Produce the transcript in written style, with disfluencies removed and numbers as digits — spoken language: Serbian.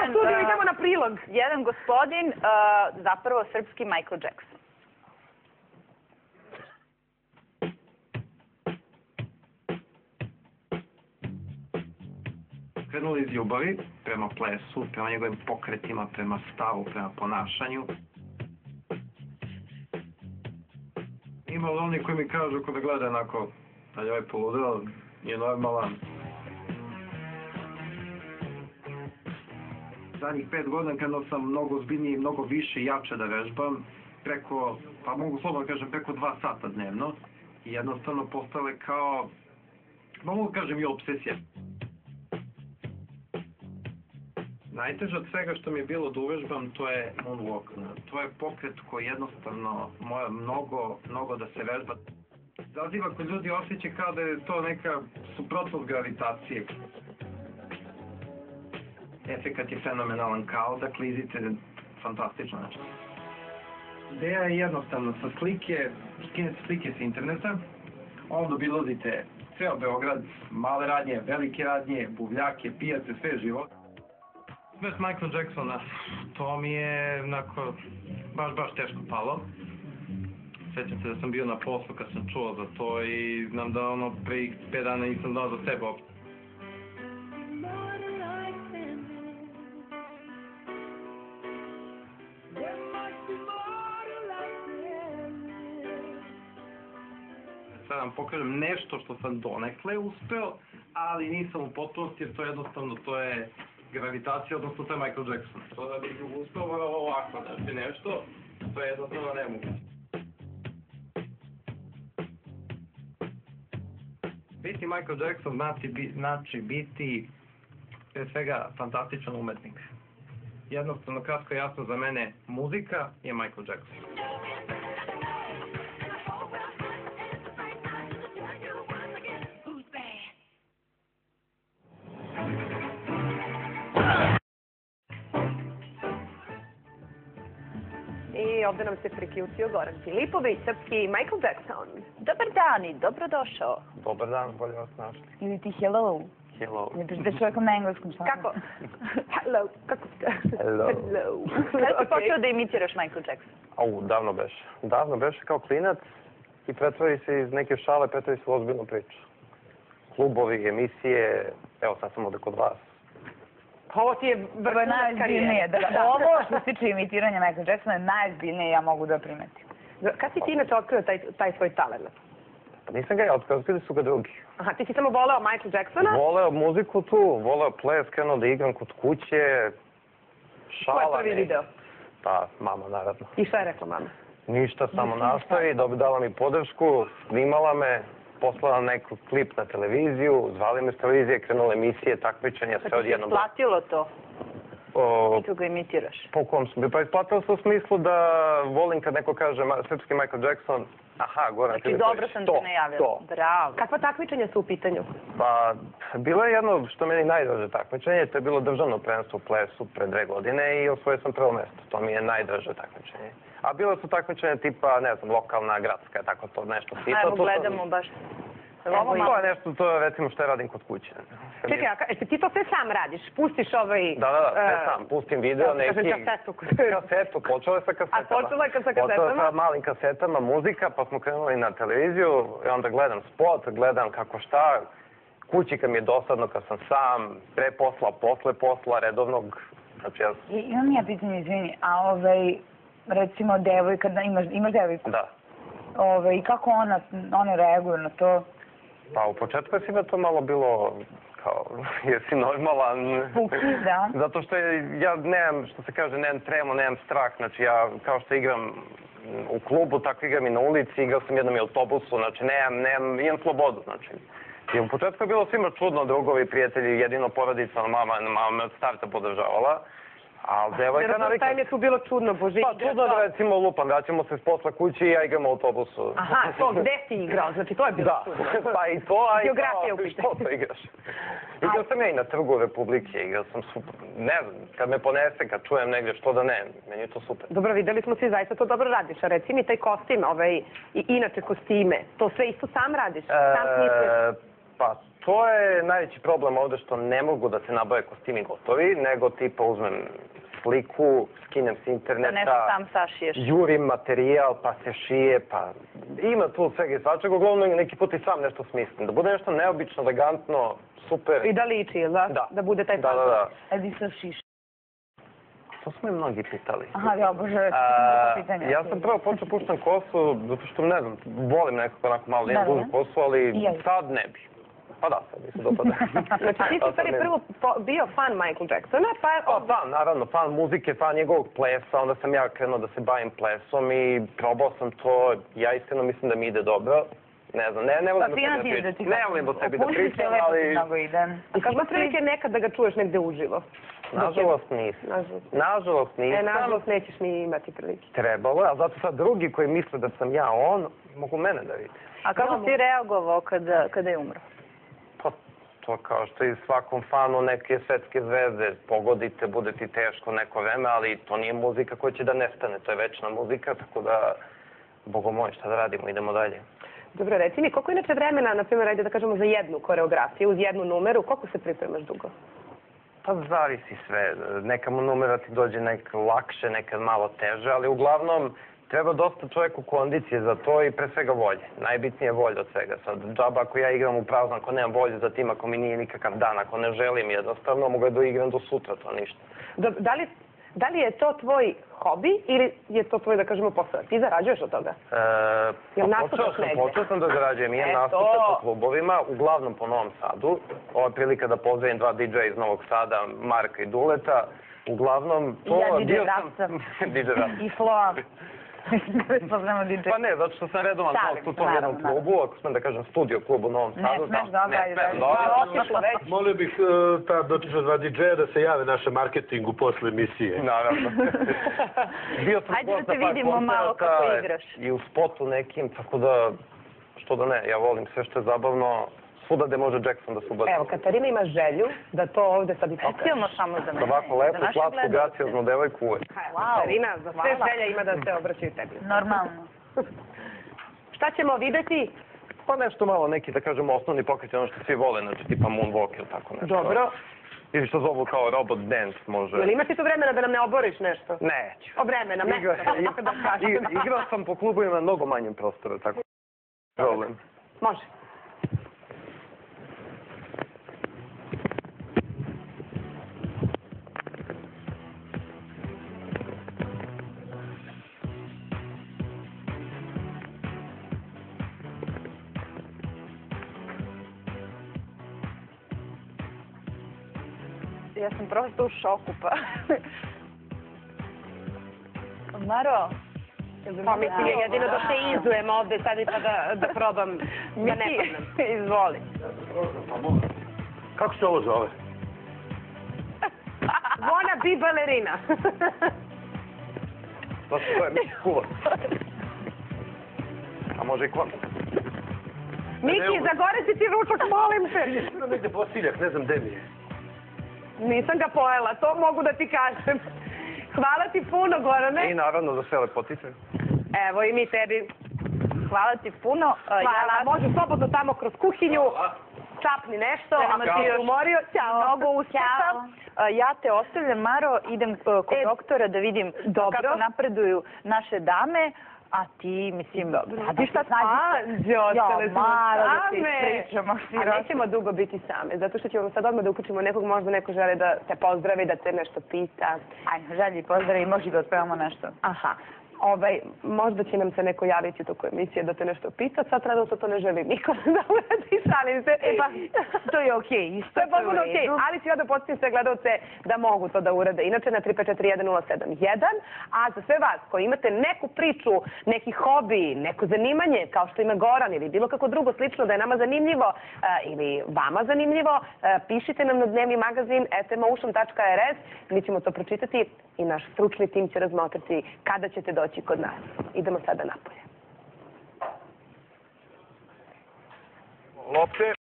studiju, idemo na prilog. Jedan gospodin, zapravo srpski Michael Jackson. Krenuli iz ljubavi prema plesu, prema njegovim pokretima, prema stavu, prema ponašanju. Ima oni koji mi kažu kada gleda onako da je ovaj poludeo, nije normalan. Zadnjih 5 godina krenuo sam mnogo ozbiljnije, mnogo više i jače da vežbam. Preko, pa mogu slobodno kažem, preko 2 sata dnevno. I jednostavno postale kao, mogu kažem i obsesija. Najteže od svega što mi je bilo da uvežbam, to je moonwalk. To je pokret koji jednostavno mora mnogo da se vežba. Zaziva kod ljudi osjeća kao da je to neka suprotnost gravitacije. Efekat je fenomenalan, kao da klizite fantastično nešto. Ideja je jednostavno, sa slike, skinete slike s interneta, onda obilazite ceo Beograd, male radnje, velike radnje, buvljake, pijace, sve živo. Bez Michael Jacksona, to mi je onako baš teško palo. Sjećam se da sam bio na poslu kad sam čuo za to i znam da ono pre 5 dana nisam znao za sebe uopšte. Sad vam pokažem nešto što sam donekle uspeo, ali nisam u potpunosti jer to jednostavno to je gravitacija, odnosno to je Michael Jackson. To da bih uspeo ovako, znači nešto, to je jednostavno nemoguće. Biti Michael Jackson znači biti pre svega fantastičan umetnik. Jednostavno, kratko i jasno za mene, muzika je Michael Jackson. I ovdje nam se priključio Goran Filipović, srpski Michael Jackson. Dobar dan i dobrodošao. Dobar dan, bolje vas našli. Ili ti hello. Hello. Ne pričaš čovjekom na engleskom, šta? Kako? Hello. Kako ste? Hello. Kada si počeo da imitiraš Michael Jackson? Davno beše. Davno beše kao klinac i pretvori se iz neke šale, pretvori se u ozbiljnu priču. Klubovi, emisije, evo sad sam ovdje kod vas. Ovo ti je vrhunac najzbiljnije. Ovo što se tiče imitiranja Michael Jacksona je najzbiljnije, ja mogu da primetim. Kad si ti inače otkrio taj svoj talent? Pa nisam ga ja otkrio, otkrili su ga drugi. Aha, ti si samo voleo Michael Jacksona? Voleo muziku tu, voleo ples, krenuo da igram kod kuće, šala. Ko je prvi video? Pa, mama, naravno. I šta je rekla mama? Ništa, samo nastavi, dala mi podršku, snimala me, poslala neko klip na televiziju, zvali me s televizije, krenule emisije, takmičenja, sve odjednom. Znači ti isplatilo to? I tu ga imitiraš? Po kom sam bi? Pa isplatilo se u smislu da volim kad neko kaže srpski Michael Jackson, aha, Goran Filipović. Znači dobro sam te najavila. Bravo. Kakva takmičenja su u pitanju? Pa, bilo je jedno što meni najdraže takmičenje, to je bilo državno prvenstvo u plesu pre 2 godine i osvojio sam prvo mesto. To mi je najdraže takmičenje. A bilo su takmičenje tipa, ne znam, lokalna, gradska, tako to nešto sitno. Ajmo, gledamo baš. To je nešto, to je recimo što ja radim kod kuće. Čekaj, a ti to sve sam radiš? Pustiš ovaj... Da, sve sam. Pustim video, neki... Kasetu. Počelo je sa kasetama. A počelo je sa kasetama? Počelo je sa malim kasetama, muzika, pa smo krenuli na televiziju i onda gledam spot, gledam kako šta. Kući kad mi je dosadno kad sam sam, pre posla, posle posla, redovnog. Znači ja... Imam ja pitanje, izvini, a recimo devojka, imaš devojku? Da. I kako one reaguju na to? Pa u početku je svima to malo bilo kao, jesi normalan. Puki, da. Zato što ja nemam, što se kaže, nemam tremu, nemam strah. Znači ja kao što igram u klubu, tako igram i na ulici, igrao sam jednom i autobusu, znači imam slobodu, znači. I u početku je bilo svima čudno, drugovi, prijatelji, jedino porodica, mama me od starta podržavala. Ali devojka navikla... Šta im je tu bilo čudno, Boži? Pa čudno da recimo lupam, vraćamo se s posla kući i ja igram u autobusu. Aha, to gde si igrao? Znači to je bilo čudno. Da, pa i to, a i geografija u što to igraš. Igrao sam ja i na Trgu Republike, igrao sam super. Ne znam, kad me ponese, kad čujem negdje što da ne, meni je to super. Dobro, videli smo svi, zaista to dobro radiš. A reci mi taj kostim, i inače kostime, to sve isto sam radiš? Sam smisliš? Pa, to je najveći problem ovde što ne mogu da se nabave kostimi gotovi, nego tipa uzmem sliku, skinem s interneta, Da nešto sam sašiješ. jurim materijal, pa se šije, pa ima tu svega i svačega, uglavnom neki put i sam nešto smislim. Da bude nešto neobično, elegantno, super. I da liči, jel da? Da. Da bude taj Da, da, da. Edi sa šiš. To su me mnogi pitali. Aha, ja obože, pitanja. Ja sam prvo počeo puštam kosu, zato što ne znam, volim nekako onako malo, imam dužu kosu, ali sad ne bi. Pa da, sad mi se dopada. Znači ti si prvi prvo bio fan Michael Jacksona, pa je... Fan, naravno, fan muzike, fan njegovog plesa, onda sam ja krenuo da se bavim plesom i probao sam to, ja iskreno mislim da mi ide dobro. Ne znam, ne volim da sebi da pričam. Ne volim o sebi da pričam, ali... A kako imaš prilike nekad da ga čuješ negde uživo? Nažalost nisam. Nažalost nisam. Nažalost nećeš ni imati prilike. Trebalo je, a zato sad drugi koji misle da sam ja on, mogu mene da vidi. A kako si reagovao kada je umro? Pa to kao što i svakom fanu neke svetske zvezde pogodite, bude ti teško neko vreme, ali to nije muzika koja će da nestane, to je večna muzika, tako da, Bogo moj, šta da radimo, idemo dalje. Dobro, reci mi, koliko inače vremena, na primjer, ajde da kažemo za jednu koreografiju, uz jednu numeru, koliko se pripremaš dugo? Pa zavisi sve, neka mu numera ti dođe nekad lakše, nekad malo teže, ali uglavnom treba dosta čovjeku kondicije za to i pre svega volje. Najbitnije je volja od svega. Sad, džaba ako ja igram u prazno, ako nemam volje za tim, ako mi nije nikakav dan, ako ne želim jednostavno, mogu da igram do sutra, to ništa. Da li je to tvoj hobi ili je to tvoj, da kažemo, posao? Ti zarađuješ od toga? Počeo sam da zarađujem. Imam nastupe po klubovima, uglavnom po Novom Sadu. Ovo je prilika da pozdravim dva DJ-a iz Novog Sada, Marka i Duleta. Uglavnom, to... Ja DJ Rapsa. DJ Rapsa. I Floa. Pa ne, zato što sam redovan u tom jednom klubu, ako smem da kažem studio klub u Novom Sadu. Ne smeš, dobro. Molio bih ta dotična dva DJ-a da se jave našem marketingu posle emisije. Naravno. Ajde da te vidimo malo kako igraš. I u spotu nekim, tako da, što da ne, ja volim sve što je zabavno. Svuda gde može Jackson da se ubaci. Evo, Katarina ima želju da to ovde sad i pokaže. Silno samo za mene. Ovako lepo, slatku, gracioznu devojku uvek. Katarina, za sve želja ima da se obraćaju tebi. Normalno. Šta ćemo videti? Pa nešto malo, neki, da kažemo, osnovni pokret, ono što svi vole, znači tipa moonwalk ili tako nešto. Dobro. Ili što zovu kao robot dance, može. Jel imaš ti tu vremena da nam ne oboriš nešto? Neću. O vremena, ne. Igrao sam po klubovima na mnogo manjem prostoru, tako problem. Može. Ja sam prosto u šoku, pa... Maro? Pa mislim, ja jedino da se izujem ovde sad i pa da probam da ne padnem. Izvoli. Kako se ovo zove? Wanna be balerina. To je Miki Kuvac. A može i Kvant. Miki, zagoreci ti ručak, molim te. Je skoro negde posiljak, ne znam gde mi je. Nisam ga pojela, to mogu da ti kažem. Hvala ti puno, Gorane. I naravno za sve lepotice. Evo i mi tebi. Hvala ti puno. Hvala, može slobodno tamo kroz kuhinju. Čapni nešto, ama ti je umorio. Ćao. Mnogo uspeha. Ja te ostavljam, Maro, idem kod doktora da vidim kako napreduju naše dame. A ti, mislim, radiš šta snađiš? Ja, Maro, da ti pričamo. A nećemo dugo biti same, zato što ćemo sad odmah da uključimo nekog, možda neko žele da te pozdravi, da te nešto pita. Ajde, želji pozdravi, može da otpevamo nešto. Aha. Možda će nam se neko javiti u toku emisije da te nešto pita, sad radno to ne želi niko da uradi, šalim se. To je okej, isto. To je potpuno okej, ali ću ja da podsjetim sve gledalce da mogu to da urade. Inače na 3541071, a za sve vas koji imate neku priču, neki hobi, neko zanimanje, kao što ima Goran ili bilo kako drugo slično da je nama zanimljivo ili vama zanimljivo, pišite nam na dnevni magazin smotion.rs, mi ćemo to pročitati i naš stručni tim će razmotriti kada ćete doći kod nas. Idemo sada napolje. Lopte.